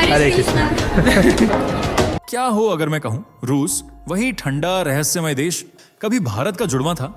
हरे कृष्ण। क्या हो अगर मैं कहूं रूस वही ठंडा रहस्यमय देश कभी भारत का जुड़वा था,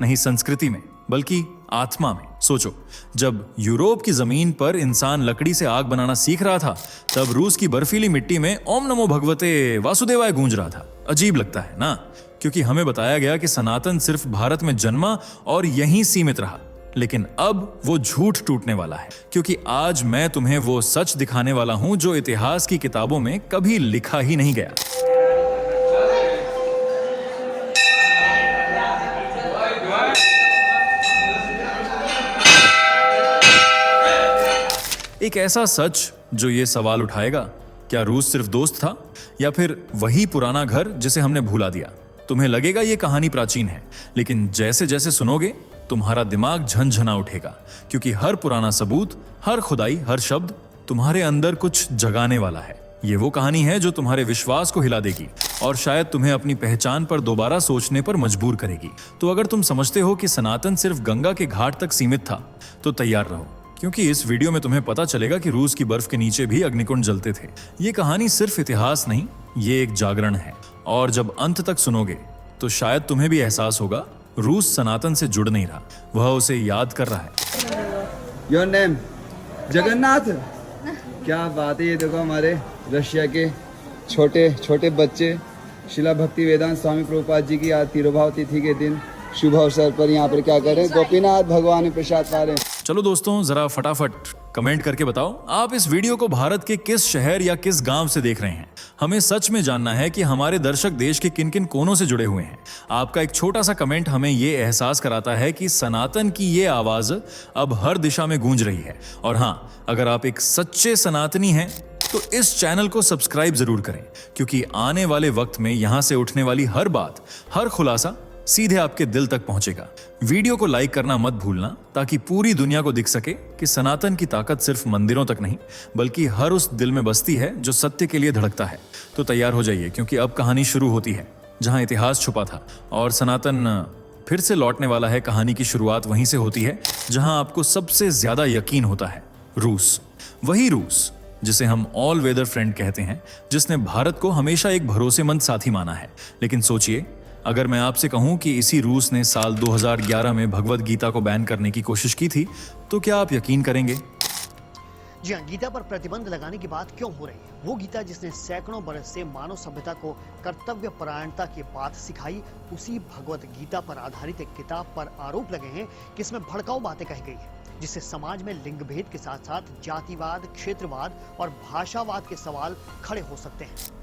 नहीं संस्कृति में बल्कि आत्मा में। सोचो, जब यूरोप की जमीन पर इंसान लकड़ी से आग बनाना सीख रहा था, तब रूस की बर्फीली मिट्टी में ओम नमो भगवते वासुदेवाय गूंज रहा था। अजीब लगता है ना, क्योंकि हमें बताया गया कि सनातन सिर्फ भारत में जन्मा और यहीं सीमित रहा। लेकिन अब वो झूठ टूटने वाला है, क्योंकि आज मैं तुम्हें वो सच दिखाने वाला हूं जो इतिहास की किताबों में कभी लिखा ही नहीं गया। एक ऐसा सच जो ये सवाल उठाएगा, क्या रूस सिर्फ दोस्त था या फिर वही पुराना घर जिसे हमने भुला दिया। तुम्हें लगेगा ये कहानी प्राचीन है, लेकिन जैसे जैसे सुनोगे तुम्हारा दिमाग झनझना उठेगा, क्योंकि हर पुराना सबूत, हर खुदाई, हर शब्द तुम्हारे अंदर कुछ जगाने वाला है। ये वो कहानी है जो तुम्हारे विश्वास को हिला देगी और शायद तुम्हें अपनी पहचान पर दोबारा सोचने पर मजबूर करेगी। तो अगर तुम समझते हो कि सनातन सिर्फ गंगा के घाट तक सीमित था, तो तैयार रहो, क्योंकि इस वीडियो में तुम्हें पता चलेगा कि रूस की बर्फ के नीचे भी अग्निकुंड जलते थे। ये कहानी सिर्फ इतिहास नहीं, ये एक जागरण है। और जब अंत तक सुनोगे तो शायद तुम्हें भी एहसास होगा, रूस सनातन से जुड़ नहीं रहा, वह उसे याद कर रहा है। Your name Jagannath. क्या बात है, ये देखो हमारे रशिया के छोटे छोटे बच्चे शिला भक्ति वेदांत स्वामी प्रभुपाद जी की आज तिरुभाव तिथि के दिन शुभ अवसर पर यहाँ पर क्या कर रहे हैं, गोपीनाथ भगवान प्रसाद पा रहे हैं। चलो दोस्तों, जरा फटाफट कमेंट करके बताओ आप इस वीडियो को भारत के किस शहर या किस गांव से देख रहे हैं। हमें सच में जानना है कि हमारे दर्शक देश के किन किन कोनों से जुड़े हुए हैं। आपका एक छोटा सा कमेंट हमें ये एहसास कराता है कि सनातन की ये आवाज अब हर दिशा में गूंज रही है। और हाँ, अगर आप एक सच्चे सनातनी हैं तो इस चैनल को सब्सक्राइब जरूर करें, क्योंकि आने वाले वक्त में यहां से उठने वाली हर बात, हर खुलासा सीधे आपके दिल तक पहुंचेगा। वीडियो को लाइक करना मत भूलना, ताकि पूरी दुनिया को दिख सके कि सनातन की ताकत सिर्फ मंदिरों तक नहीं, बल्कि हर उस दिल में बसती है जो सत्य के लिए धड़कता है। तो तैयार हो जाइए, क्योंकि अब कहानी शुरू होती है जहां इतिहास छुपा था और सनातन फिर से लौटने वाला है। कहानी की शुरुआत वहीं से होती है जहां आपको सबसे ज्यादा यकीन होता है, रूस। वही रूस जिसे हम ऑल वेदर फ्रेंड कहते हैं, जिसने भारत को हमेशा एक भरोसेमंद साथी माना है। लेकिन सोचिए, अगर मैं आपसे कहूं कि इसी रूस ने साल 2011 में भगवद गीता को बैन करने की कोशिश की थी, तो क्या आप यकीन करेंगे? जी हाँ, गीता पर प्रतिबंध लगाने की बात क्यों हो रही है? वो गीता जिसने सैकड़ों बरस से मानव सभ्यता को कर्तव्य परायणता की बात सिखाई, उसी भगवद गीता पर आधारित एक किताब पर आरोप लगे हैं कि इसमें भड़काऊ बातें कही गई है, जिससे समाज में लिंग भेद के साथ साथ जातिवाद, क्षेत्रवाद और भाषावाद के सवाल खड़े हो सकते हैं।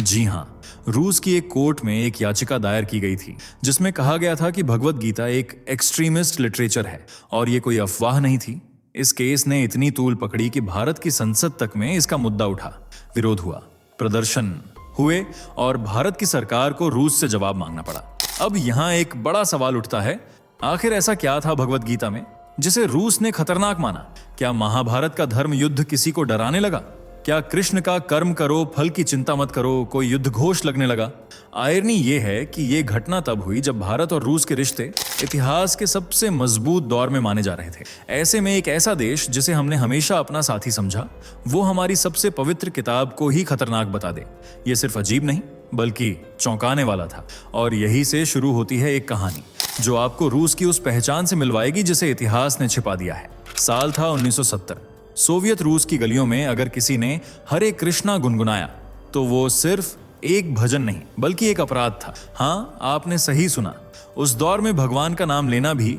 जी हाँ, रूस की एक कोर्ट में एक याचिका दायर की गई थी, जिसमें कहा गया था कि भगवद गीता एक एक्सट्रीमिस्ट लिटरेचर है, और ये कोई अफवाह नहीं थी। इस केस ने इतनी तूल पकड़ी कि भारत की संसद तक में इसका मुद्दा उठा, विरोध हुआ, प्रदर्शन हुए और भारत की सरकार को रूस से जवाब मांगना पड़ा। अब यहाँ एक बड़ा सवाल उठता है, आखिर ऐसा क्या था भगवद गीता में जिसे रूस ने खतरनाक माना? क्या महाभारत का धर्म युद्ध किसी को डराने लगा? क्या कृष्ण का कर्म करो फल की चिंता मत करो कोई युद्ध घोष लगने लगा? आयरनी ये है कि ये घटना तब हुई जब भारत और रूस के रिश्ते इतिहास के सबसे मजबूत दौर में माने जा रहे थे। ऐसे में एक ऐसा देश जिसे हमने हमेशा अपना साथी समझा, वो हमारी सबसे पवित्र किताब को ही खतरनाक बता दे, ये सिर्फ अजीब नहीं बल्कि चौंकाने वाला था। और यही से शुरू होती है एक कहानी जो आपको रूस की उस पहचान से मिलवाएगी जिसे इतिहास ने छिपा दिया है। साल था 1970। सोवियत रूस की गलियों में अगर किसी ने हरे कृष्णा गुनगुनाया तो वो सिर्फ एक भजन नहीं बल्कि एक अपराध था। हाँ, आपने सही सुना, उस दौर में भगवान का नाम लेना भी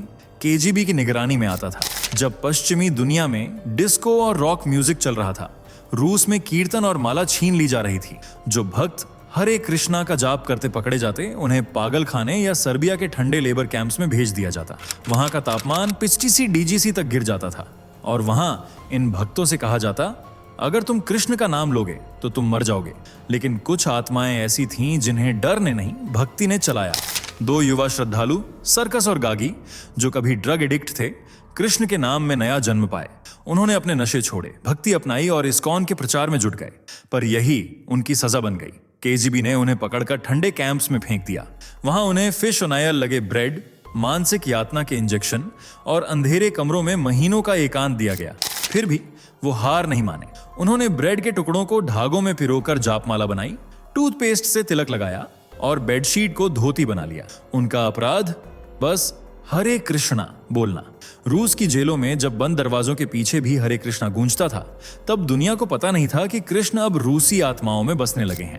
केजीबी की निगरानी में आता था। जब पश्चिमी दुनिया में डिस्को और रॉक म्यूजिक चल रहा था, रूस में कीर्तन और माला छीन ली जा रही थी। जो भक्त हरे कृष्णा का जाप करते पकड़े जाते, उन्हें पागल खाने या सर्बिया के ठंडे लेबर कैंप्स में भेज दिया जाता। वहां का तापमान 85 डीजीसी तक गिर जाता था और वहां इन भक्तों से कहा जाता, अगर तुम कृष्ण का नाम लोगे तो तुम मर जाओगे। लेकिन कुछ आत्माएं ऐसी थीं जिन्हें डर ने नहीं, भक्ति ने चलाया। 2 युवा श्रद्धालु, सर्कस और गागी, जो कभी ड्रग एडिक्ट थे, कृष्ण के नाम में नया जन्म पाए। उन्होंने अपने नशे छोड़े, भक्ति अपनाई और इस्कॉन के प्रचार में जुट गए। पर यही उनकी सजा बन गई। केजीबी ने उन्हें पकड़कर ठंडे कैंप्स में फेंक दिया। वहां उन्हें फिश ओनायल लगे ब्रेड, मानसिक यातना के इंजेक्शन और अंधेरे कमरों में महीनों का एकांत दिया गया। फिर भी वो हार नहीं माने। उन्होंने ब्रेड के टुकड़ों को धागों में पिरोकर जापमाला बनाई, टूथपेस्ट से तिलक लगाया और बेडशीट को धोती बना लिया। उनका अपराध बस हरे कृष्णा बोलना। रूस की जेलों में जब बंद दरवाजों के पीछे भी हरे कृष्णा गूंजता था, तब दुनिया को पता नहीं था कि कृष्ण अब रूसी आत्माओं में बसने लगे हैं।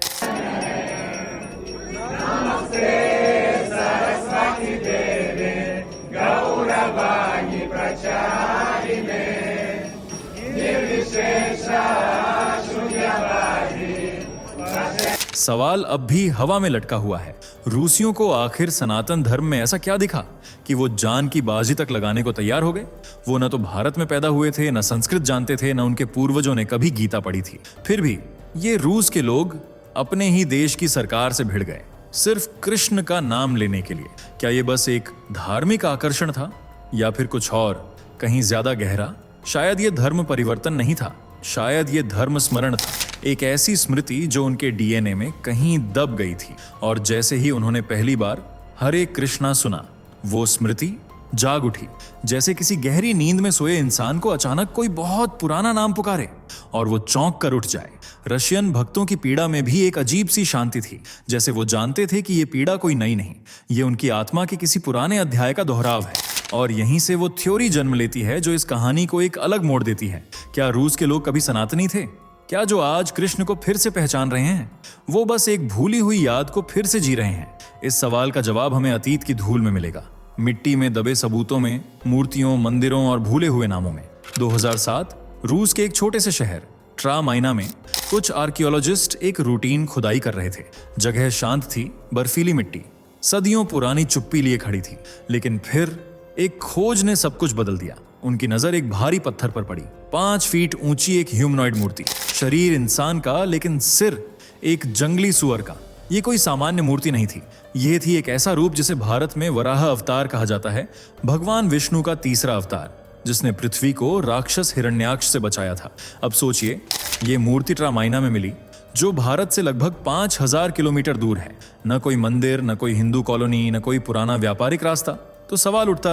सवाल अब भी हवा में लटका हुआ है। रूसियों को आखिर सनातन धर्म में ऐसा क्या दिखा कि वो जान की बाजी तक लगाने को तैयार हो गए? वो न तो भारत में पैदा हुए थे, न संस्कृत जानते थे, न उनके पूर्वजों ने कभी गीता पढ़ी थी। फिर भी ये रूस के लोग अपने ही देश की सरकार से भिड़ गए, सिर्फ कृष्ण का नाम लेने के लिए। क्या ये बस एक धार्मिक आकर्षण था या फिर कुछ और, कहीं ज्यादा गहरा? शायद ये धर्म परिवर्तन नहीं था, शायद ये धर्म स्मरण था, एक ऐसी स्मृति जो उनके डीएनए में कहीं दब गई थी। और जैसे ही उन्होंने पहली बार हरे कृष्णा सुना, वो स्मृति जाग उठी, जैसे किसी गहरी नींद में सोए इंसान को अचानक कोई बहुत पुराना नाम पुकारे और वो चौंक कर उठ जाए। रशियन भक्तों की पीड़ा में भी एक अजीब सी शांति थी, जैसे वो जानते थे कि ये पीड़ा कोई नई नहीं, ये उनकी आत्मा के किसी पुराने अध्याय का दोहराव है। और यहीं से वो थ्योरी जन्म लेती है जो इस कहानी को एक अलग मोड़ देती है। क्या रूस के लोग कभी सनातनी थे? क्या जो आज कृष्ण को फिर से पहचान रहे हैं, वो बस एक भूली हुई याद को फिर से जी रहे हैं? इस सवाल का जवाब हमें अतीत की धूल में मिलेगा, मिट्टी में दबे सबूतों में, मूर्तियों, मंदिरों और भूले हुए नामों में। 2007 रूस के एक छोटे से शहर ट्रामाइना में कुछ आर्कियोलॉजिस्ट एक रूटीन खुदाई कर रहे थे। जगह शांत थी, बर्फीली मिट्टी सदियों पुरानी चुप्पी लिए खड़ी थी। लेकिन फिर एक खोज ने सब कुछ बदल दिया। उनकी नजर एक भारी पत्थर पर पड़ी। 5 फीट ऊंची एक ह्यूमनॉइड मूर्ति, शरीर इंसान का लेकिन सिर एक जंगली सुअर का। ये कोई सामान्य मूर्ति नहीं थी, यह थी एक ऐसा रूप जिसे भारत में वराह अवतार कहा जाता है, भगवान विष्णु का तीसरा अवतार, जिसने पृथ्वी को राक्षस हिरण्याक्ष से बचाया था। अब सोचिए, ये मूर्ति ट्रामाइना में मिली, जो भारत से लगभग 5000 किलोमीटर दूर है। न कोई मंदिर, न कोई हिंदू कॉलोनी, न कोई पुराना व्यापारिक रास्ता। तो सवाल उठता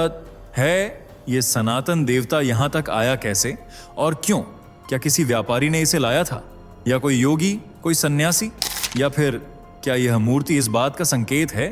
है, ये सनातन देवता यहां तक आया कैसे और क्यों? क्या किसी व्यापारी ने इसे लाया था, या कोई योगी, कोई सन्यासी? या फिर क्या यह मूर्ति इस बात का संकेत है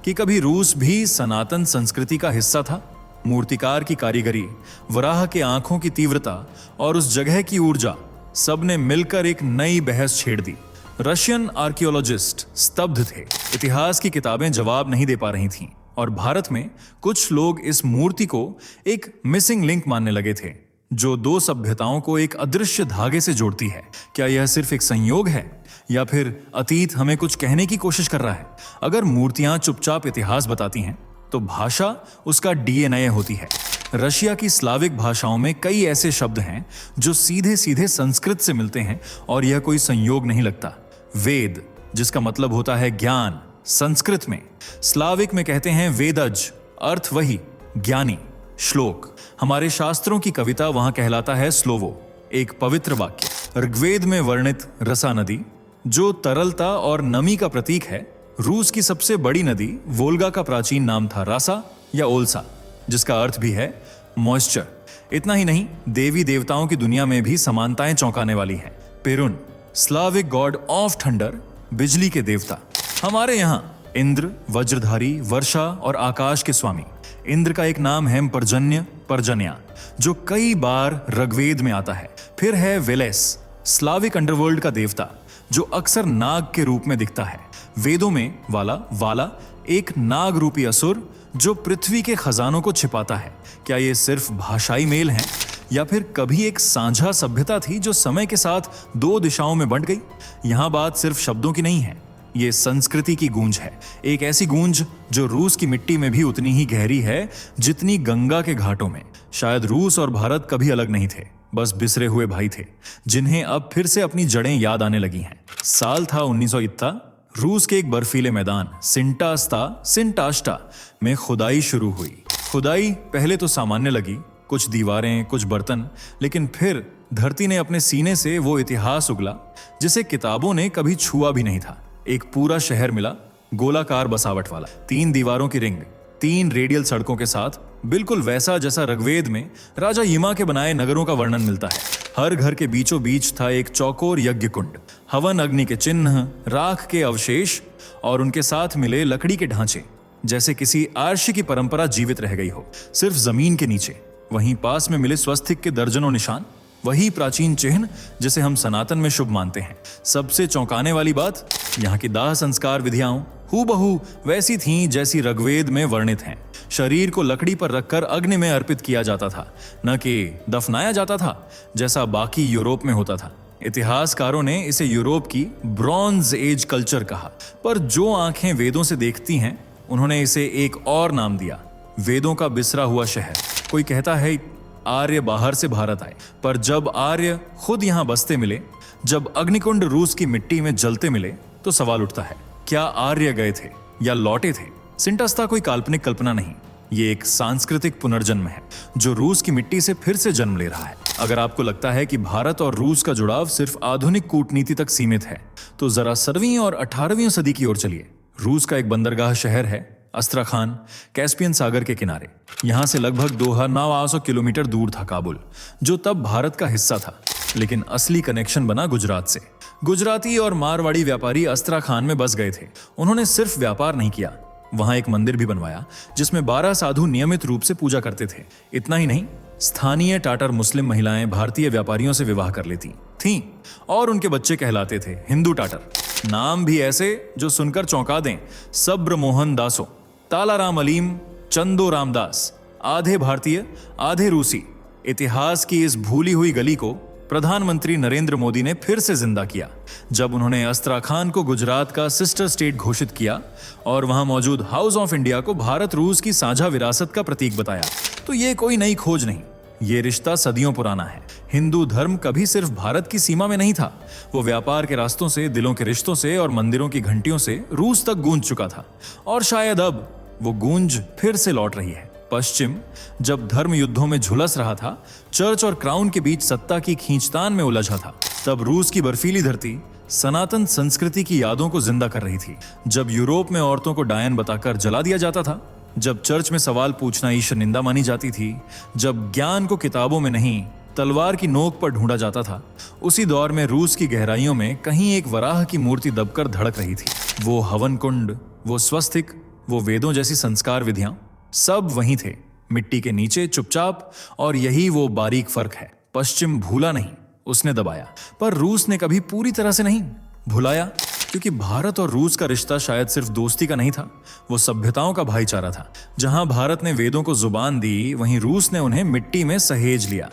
कि कभी रूस भी सनातन संस्कृति का हिस्सा था? मूर्तिकार की कारीगरी, वराह के आंखों की तीव्रता और उस जगह की ऊर्जा, सबने मिलकर एक नई बहस छेड़ दी। रशियन आर्कियोलॉजिस्ट स्तब्ध थे। इतिहास की किताबें जवाब नहीं दे पा रही थीं और भारत में कुछ लोग इस मूर्ति को एक मिसिंग लिंक मानने लगे थे, जो 2 सभ्यताओं को एक अदृश्य धागे से जोड़ती है। क्या यह सिर्फ एक संयोग है या फिर अतीत हमें कुछ कहने की कोशिश कर रहा है? अगर मूर्तियां चुपचाप इतिहास बताती हैं, तो भाषा उसका डीएनए होती है। रशिया की स्लाविक भाषाओं में कई ऐसे शब्द हैं जो सीधे सीधे संस्कृत से मिलते हैं और यह कोई संयोग नहीं लगता। वेद, जिसका मतलब होता है ज्ञान, संस्कृत में, स्लाविक में कहते हैं वेदज, अर्थ वही ज्ञानी। श्लोक, हमारे शास्त्रों की कविता वहां कहलाता है स्लोवो, एक पवित्र वाक्य। ऋग्वेद में वर्णित रसा नदी, जो तरलता और नमी का प्रतीक है। रूस की सबसे बड़ी नदी वोल्गा का प्राचीन नाम था रासा या ओल्सा, जिसका अर्थ भी है मॉइस्चर। इतना ही नहीं, देवी देवताओं की दुनिया में भी समानताएं चौंकाने वाली हैं। पेरुन, स्लाविक गॉड ऑफ थंडर, बिजली के देवता। हमारे यहाँ इंद्र, वज्रधारी, वर्षा और आकाश के स्वामी। इंद्र का एक नाम है पर्जन्य, पर्जन्या, जो कई बार ऋग्वेद में आता है। फिर है वेलेस, स्लाविक अंडरवर्ल्ड का देवता, जो अक्सर नाग के रूप में दिखता है। वेदों में वाला एक नाग रूपी असुर जो पृथ्वी के खजानों को छिपाता है। क्या ये सिर्फ भाषाई मेल हैं या फिर कभी एक साझा सभ्यता थी जो समय के साथ 2 दिशाओं में बंट गई? यहाँ बात सिर्फ शब्दों की नहीं है, ये संस्कृति की गूंज है। एक ऐसी गूंज जो रूस की मिट्टी में भी उतनी ही गहरी है जितनी गंगा के घाटों में। शायद रूस और भारत कभी अलग नहीं थे, बस बिसरे हुए भाई थे, जिन्हें अब फिर से अपनी जड़ें याद आने लगी हैं। साल था 1900। रूस के एक बर्फीले मैदान सिंटास्टा में खुदाई शुरू हुई। खुदाई पहले तो सामान्य लगी, कुछ दीवारें, कुछ बर्तन, लेकिन फिर धरती ने अपने सीने से वो इतिहास उगला जिसे किताबों ने कभी छुआ भी नहीं था। एक पूरा शहर मिला, गोलाकार बसावट वाला, 3 दीवारों की रिंग, 3 रेडियल सड़कों के साथ, बिल्कुल वैसा जैसा ऋग्वेद में राजा यमा के बनाए नगरों का वर्णन मिलता है। हर घर के बीचों बीच था एक चौकोर यज्ञ कुंड, हवन अग्नि के चिन्ह, राख के अवशेष और उनके साथ मिले लकड़ी के ढांचे, जैसे किसी आर्षी की परंपरा जीवित रह गई हो, सिर्फ जमीन के नीचे। वहीं पास में मिले स्वस्तिक के दर्जनों निशान, वही प्राचीन चिन्ह जिसे हम सनातन में शुभ मानते हैं। सबसे चौंकाने वाली बात, यहाँ की दाह संस्कार विधियां हूबहू वैसी थीं जैसी ऋग्वेद में वर्णित हैं। शरीर को लकड़ी पर रखकर अग्नि में अर्पित किया जाता था, न कि दफनाया जाता था जैसा बाकी यूरोप में होता था। इतिहासकारों ने इसे यूरोप की ब्रॉन्ज एज कल्चर कहा, पर जो आंखें वेदों से देखती हैं उन्होंने इसे एक और नाम दिया, वेदों का बिसरा हुआ शहर। कोई कहता है आर्य बाहर से भारत आए, पर जब आर्य खुद यहाँ बसते मिले, जब अग्निकुंड रूस की मिट्टी में जलते मिले, तो सवाल उठता है, क्या आर्य गए थे या लौटे थे? सिंटस्ता कोई काल्पनिक कल्पना नहीं, ये एक सांस्कृतिक पुनर्जन्म है जो रूस की मिट्टी से फिर से जन्म ले रहा है। अगर आपको लगता है कि भारत और रूस का जुड़ाव सिर्फ आधुनिक कूटनीति तक सीमित है, तो जरा 17वीं और 18वीं सदी की ओर चलिए। रूस का एक बंदरगाह शहर है अस्त्राखान, कैस्पियन सागर के किनारे। यहां से लगभग 2900 किलोमीटर दूर था काबुल, जो तब भारत का हिस्सा था। लेकिन असली कनेक्शन बना गुजरात से। गुजराती और मारवाड़ी व्यापारी अस्त्राखान में बस गए थे। उन्होंने सिर्फ व्यापार नहीं किया, वहां एक मंदिर भी बनवाया जिसमें 12 साधु नियमित रूप से पूजा करते थे। इतना ही नहीं, स्थानीय टाटर मुस्लिम महिलाएं भारतीय व्यापारियों से विवाह कर लेती थीं और उनके बच्चे कहलाते थे हिंदू टाटर। नाम भी ऐसे जो सुनकर चौंका दें, सब्र मोहन दासो, तालाराम अलीम, चंदो रामदास, आधे भारतीय आधे रूसी। इतिहास की इस भूली हुई गली को प्रधानमंत्री नरेंद्र मोदी ने फिर से जिंदा किया जब उन्होंने अस्त्राखान को गुजरात का सिस्टर स्टेट घोषित किया और वहां मौजूद हाउस ऑफ इंडिया को भारत रूस की साझा विरासत का प्रतीक बताया। तो ये कोई नई खोज नहीं, ये रिश्ता सदियों पुराना है। हिंदू धर्म कभी सिर्फ भारत की सीमा में नहीं था, वो व्यापार के रास्तों से, दिलों के रिश्तों से और मंदिरों की घंटियों से रूस तक गूंज चुका था। और शायद अब वो गूंज फिर से लौट रही है। पश्चिम जब धर्म युद्धों में झुलस रहा था, चर्च और क्राउन के बीच सत्ता की खींचतान में उलझा था, तब रूस की बर्फीली धरती सनातन संस्कृति की यादों को जिंदा कर रही थी। जब यूरोप में औरतों को डायन बताकर जला दिया जाता था, जब चर्च में सवाल पूछना ईश्वर निंदा मानी जाती थी, जब ज्ञान को किताबों में नहीं तलवार की नोक पर ढूंढा जाता था, उसी दौर में रूस की गहराइयों में कहीं एक वराह की मूर्ति दबकर धड़क रही थी। वो हवन कुंड, वो स्वस्तिक, वो वेदों जैसी संस्कार विधियां, सब वहीं थे, मिट्टी के नीचे चुपचाप। और यही वो बारीक फर्क है। पश्चिम भूला नहीं, उसने दबाया, पर रूस ने कभी पूरी तरह से नहीं भुलाया, क्योंकि भारत और रूस का रिश्ता शायद सिर्फ दोस्ती का नहीं था, वो सभ्यताओं का भाईचारा था। जहां भारत ने वेदों को जुबान दी, वहीं रूस ने उन्हें मिट्टी में सहेज लिया।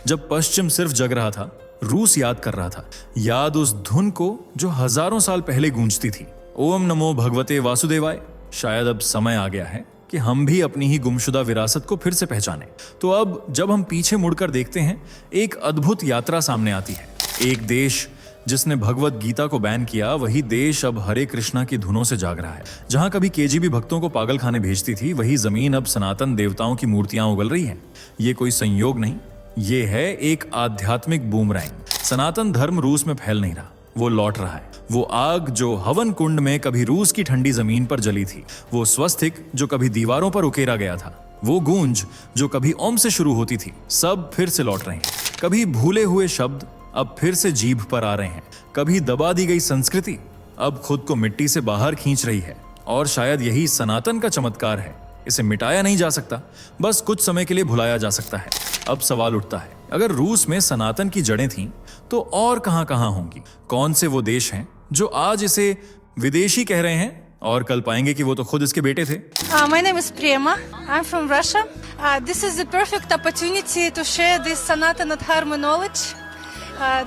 जब पश्चिम सिर्फ जग रहा था, रूस याद कर रहा था। याद उस धुन को जो हजारों साल पहले गूंजती थी, ओम नमो भगवते वासुदेवाय। शायद अब समय आ गया है कि हम भी अपनी ही गुमशुदा विरासत को फिर से पहचानें। तो अब जब हम पीछे मुड़कर देखते हैं, एक अद्भुत यात्रा सामने आती है। एक देश जिसने भगवत गीता को बैन किया, वही देश अब हरे कृष्णा की धुनों से जाग रहा है। जहां कभी केजीबी भक्तों को पागल खाने भेजती थी, वही जमीन अब सनातन देवताओं की मूर्तियां उगल रही हैं। ये कोई संयोग नहीं, ये है एक आध्यात्मिक बूमरैंग। सनातन धर्म रूस में फैल नहीं रहा, वो लौट रहा है। वो आग जो हवन कुंड में कभी रूस की ठंडी जमीन पर जली थी, वो स्वस्तिक जो कभी दीवारों पर उकेरा गया था, वो गूंज जो कभी ओम से शुरू होती थी, सब फिर से लौट रहे हैं। कभी भूले हुए शब्द अब फिर से जीभ पर आ रहे हैं। कभी दबा दी गई संस्कृति अब खुद को मिट्टी से बाहर खींच रही है। और शायद यही सनातन का चमत्कार है। इसे मिटाया नहीं जा सकता, बस कुछ समय के लिए भुलाया जा सकता है। अब सवाल उठता है, अगर रूस में सनातन की जड़ें थीं, तो और कहां कहां होंगी? कौन से वो देश हैं जो आज इसे विदेशी कह रहे हैं और कल पाएंगे कि वो तो खुद इसके बेटे थे? My name is Prema. I'm from Russia. This is the perfect opportunity to share this Sanatana Dharma knowledge.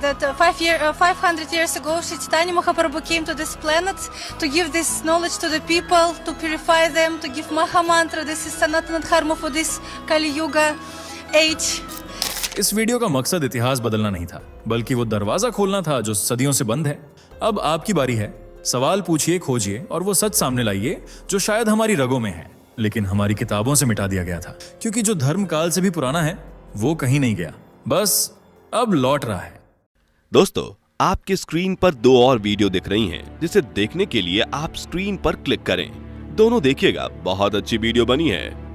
That 500 years ago, Shri Chaitanya Mahaprabhu came to this planet to give this knowledge to the people, to purify them, to give Maha Mantra. This is Sanatana Dharma for this Kali Yuga age. इस video का मकसद इतिहास बदलना नहीं था, बल्कि वो दरवाजा खोलना था जो सदियों से बंद है। अब आपकी बारी है। सवाल पूछिए, खोजिए और वो सच सामने लाइए जो शायद हमारी रगों में है, लेकिन हमारी किताबों से मिटा दिया गया था। क्योंकि जो धर्म काल से भी पुराना है, वो कहीं नहीं गया, बस अब लौट रहा है। दोस्तों, आपके स्क्रीन पर 2 और वीडियो दिख रही हैं, जिसे देखने के लिए आप स्क्रीन पर क्लिक करें। दोनों देखिएगा, बहुत अच्छी वीडियो बनी है।